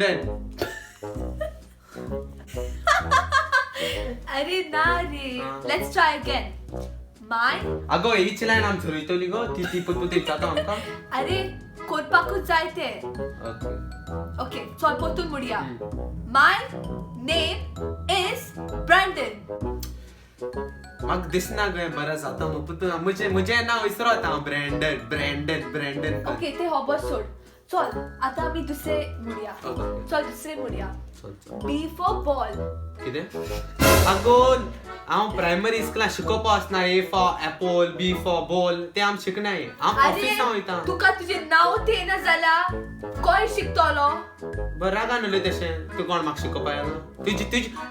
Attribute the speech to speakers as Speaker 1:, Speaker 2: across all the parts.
Speaker 1: London.
Speaker 2: अरे ना रे. Let's try again. माय.
Speaker 1: अगो हीच लायन आमची रोयतली गो ती पत्तू तेचातो आमकां.
Speaker 2: अरे कोरपाकूच जाय ते.
Speaker 1: ओके.
Speaker 2: ओके चल परतून म्हणया. माय नेम इज ब्रँडन.
Speaker 1: म्हाका दिसना गो बरें जाता म्हजें नांव विसरता हांव. ब्रँडन.
Speaker 2: ओके ते खबर सोड. चल आतां आमी दुसरे म्हणया. चल दुसरे म्हणया. बी फॉर बॉल.
Speaker 1: कितें? आगो हांव प्रायमरी स्कुलान शिकोवपा वचना. A for apple, B for ball ते आम शिकनाय. हांव ऑफिसां वयता.
Speaker 2: तुका तुजें नांव तेना जाल्यार कोण शिकतलो?
Speaker 1: बरं रागान उलय तशें. तूं कोण म्हाका शिकोवपा येना?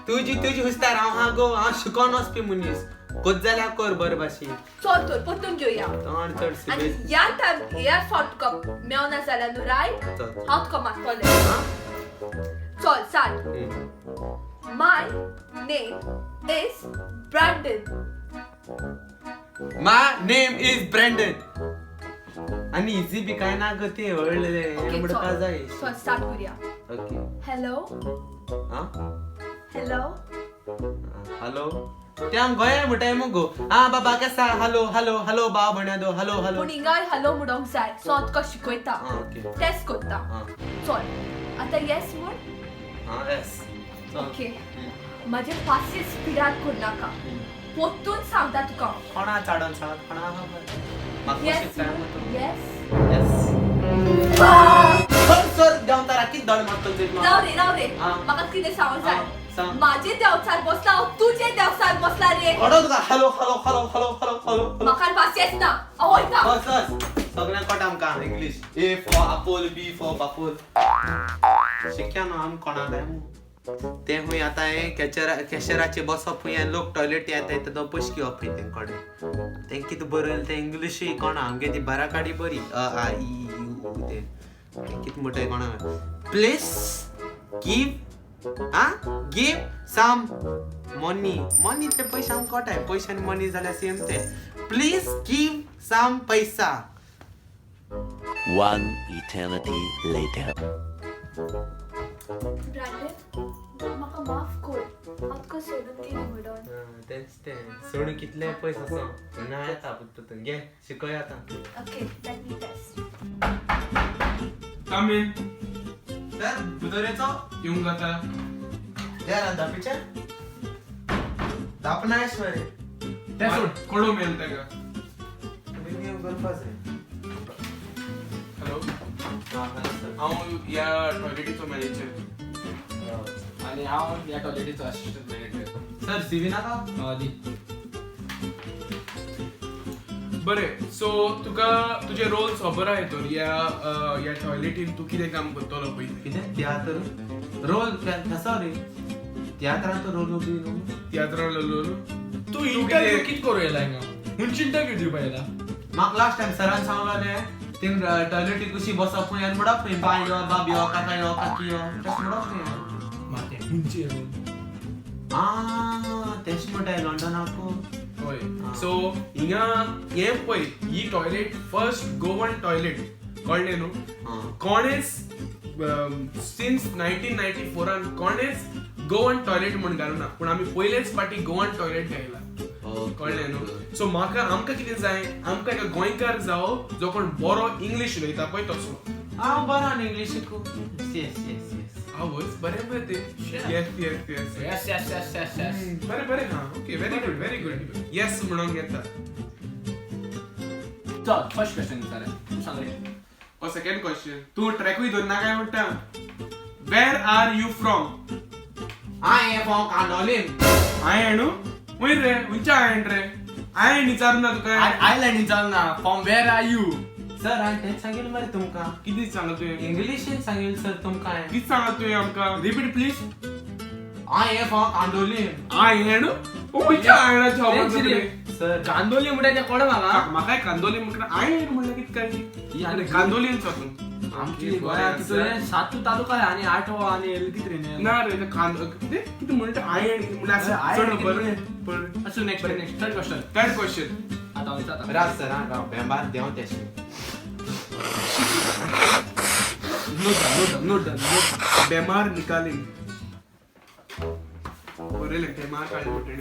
Speaker 1: तुजी हुस्तार हांव हा गो. हांव शिकोन वचपी मनीस. कोच जाल्यार कर बरे भाशेन.
Speaker 2: चल तर परतून घेवया. आनी ह्या फावट तुका मेवना जाल्यार न्हू रायट. हांव तुका मारतलें. चल सांग. My name is Brandon.
Speaker 1: My name is Brandon. आणि इझी बी काय ना ग ते व्हडले म्हणपा जाय.
Speaker 2: चल स्टार्ट करूया.
Speaker 1: ओके.
Speaker 2: हॅलो. हॅलो.
Speaker 1: हॅलो. ते आम गोंया म्हणटाय मगो. आ बाबा केसा. हॅलो बाब म्हणया दो. हॅलो.
Speaker 2: पूण हिंगाय हॅलो म्हणूंक जाय. सो हांव तुका शिकयता. टेस्ट करता. चल आतां येस म्हण.
Speaker 1: येस.
Speaker 2: ओके. माझे फास्ट स्पीडान करनाका. परतून सांगता तुका.
Speaker 1: कोणा चाडून सांगत कोणा म्हाका
Speaker 2: येस.
Speaker 1: येस. सर देंवतारा कितें दड मारता.
Speaker 2: राव रे. म्हाका कितें सांगूंक जाय. माझे देवचार बसला हांव तुजे देवचार बसला रे.
Speaker 1: हॅलो.
Speaker 2: म्हाका भास येसना. हांव वयता.
Speaker 1: बस सगळ्यांक कळटा आमकां English. A for apple, B for बापूल. शिकया न्हू आमी कोणा जाय. ते हुंय आतां हे कॅशराचे बसप हुंय लोक टॉयलेट येता तो पयशे घेवप हुंय तेंकडे. तें कितें बरयलें तें इंग्लीशूय कोणा. आमगे ती बराकाडी बरी. आ ई यू ते कितें म्हणटाय कोणा. प्लीज गिव सम मनी ते पैसे आमकां कळटाय. पैसे आनी मनी जाल्यार सेम ते. प्लीज गिव सम पैसा.
Speaker 3: One eternity later.
Speaker 2: ब्रँडन म्हाका माफ कर. हांव तुका सोडून गेली म्हणून.
Speaker 1: तेंच तें सोडून कितले पयस आसा ना येता फक्त घे शिकोया आतां.
Speaker 2: Okay let me test.
Speaker 4: Come in.
Speaker 1: Sir भितर येचो.
Speaker 4: येवंक जाता.
Speaker 1: देर धापिचे धापनायस मरे.
Speaker 4: ते सोड कोडो मेल तेका.
Speaker 1: रिन्यू करपा जाय.
Speaker 4: हॅलो. हांव ह्या टॉयलेटीचो मॅनेजर.
Speaker 5: आणि हांव ह्या टॉयलेटीचो असिस्टंट मॅनेजर.
Speaker 1: सर सीवी नाका.
Speaker 5: दी.
Speaker 4: बरें सो तुका तुजे रोल्स खबर आहा तर ह्या टॉयलेटीन तूं कितें काम करतलो पयलीं.
Speaker 1: कितें तियात्र रोल कसा रे. तियात्रांत रोल बी
Speaker 4: तियात्रान लोलो.
Speaker 5: तू इंटरव्यू कित करू येला हिंगा. हुंची इंटरव्यू दिवपा येला.
Speaker 1: म्हाका लास्ट टायम सरान सांगलें थिंग टॉयलेटी कशी बसप खंय आनी म्हणप खंय बाय यो बाब यो काका यो काकी यो तशें म्हणप खंय.
Speaker 5: माते हुंची
Speaker 1: तेश म्हणटाय लंडनाक.
Speaker 4: होय. सो हिंगा हें पळय ही टॉयलेट फर्स्ट गोवन टॉयलेट कळ्ळें न्हू. कोणेच सिन्स 1994 कोणेच गोवन टॉयलेट म्हण घालना. पूण आमी पयलेच फाटी गोवन टॉयलेट घायला. कळ्ळें न्हू. सो आमकां कितें जाय. आमकां एक गोंयकार जावो जो कोण बरो इंग्लीश उलयता पळय तसो.
Speaker 1: हांव बरो आनी इंग्लीश शिकू. येस.
Speaker 4: आवयस बरें ते. येस. बरें हां ओके वेरी गुड. येस म्हणून येता.
Speaker 5: चल फर्स्ट क्वेश्चन विचार. तू सांग रे.
Speaker 4: ओ सेकंड क्वेश्चन. तू ट्रॅकूय धरना काय म्हणटा. Where are you from.
Speaker 1: I am from Candolim.
Speaker 4: हांवें न्हू. वयर रे खंयच्या हांवें रे. हांवें विचारूं ना तुका.
Speaker 5: आयलँड विचारना. From where are you.
Speaker 1: Sir हांवें तेंच सांगिल्लें मरे तुमकां.
Speaker 4: कितें सांगला तुवें.
Speaker 1: इंग्लिशीन सांगिल्लें सर तुमकां.
Speaker 4: कितें सांगला तुवें आमकां. Repeat please.
Speaker 1: I am from Candolim.
Speaker 4: हांवें न्हू. खंयच्या हांवें खबर रे.
Speaker 1: सर
Speaker 5: कांदोली म्हणटा तें कोण म्हाका.
Speaker 4: म्हाकाय कांदोली म्हणटा. हांवें म्हणलें कितें काय. अरे कांदोलीनच वचून.
Speaker 5: आमची गोंया कितें 7 तालुका आनी 8 आनी कितें रे.
Speaker 4: ना रे कितें म्हणटा. हांवें म्हणलें
Speaker 5: असो next third question.
Speaker 4: Third question.
Speaker 5: आतां विचारता.
Speaker 1: राव सर हांव बेंबार देंव तेशें.
Speaker 4: Note down. बेमार निकालेंगे. बरेले बेमार काढले.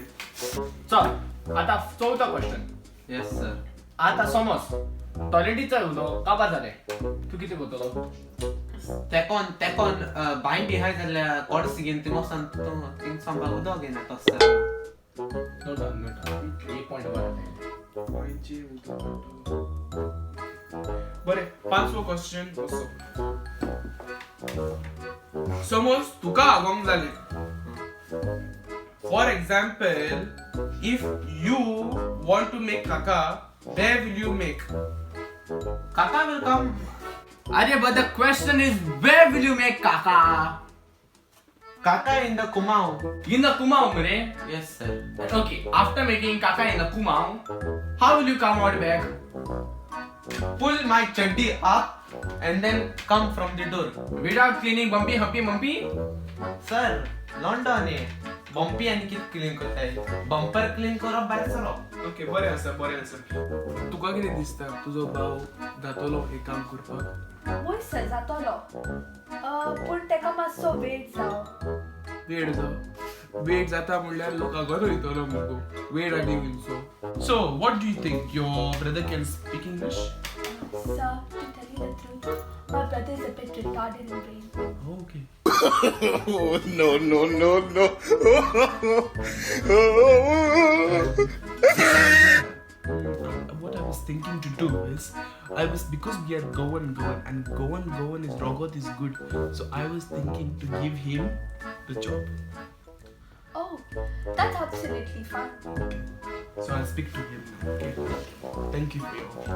Speaker 5: चल आता चौथा क्वेश्चन.
Speaker 1: Yes sir.
Speaker 5: आता समज टॉयलेटीचं उदक काबार जालें तूं कितें करतलो?
Speaker 1: तेकोन बांयडी हाय जाल्यार कोर्स घेवन थिंग वचोन थिंग संपाक उदक घेवन येता सर.
Speaker 5: Note down. एक पॉइंट
Speaker 4: बरें 5वो क्वेश्चन असो. समज तुका आगोंक जालें. For example, if you want to make kaka, where will you make?
Speaker 1: Kaka will come.
Speaker 5: अरे but the question is where will you make kaka?
Speaker 1: Kaka in the Kumau.
Speaker 5: In the Kumau, mre?
Speaker 1: Yes sir.
Speaker 5: Okay, after making kaka in the Kumau, how will you come out back?
Speaker 1: Pull my chaddi up and then come from the door.
Speaker 5: Without cleaning bumpy, humpy?
Speaker 1: Sir, London आहे. Bumpy आणि किती clean करताय. Bumper clean करप भायर सरप.
Speaker 4: Okay बरें आसा. तुका कितें दिसता तुजो भाव जातलो हे काम करपाक?
Speaker 2: वय सर जातलो पूण तेका मातसो वेट जाव.
Speaker 4: वेट जाता म्हणल्यार लोकांक वयतलो मुगो. वेट आनी विल्सो. So, what do you think? Your brother can speak English?
Speaker 2: Sir, to tell you the truth, my brother is a bit retarded in brain.
Speaker 4: Okay. What I was thinking to do is, because we are Goan and Goan is Rogot is good, so I was thinking to give him the job.
Speaker 2: Oh, that's absolutely fine.
Speaker 4: So I'll speak to him. Okay. Thank you for your help.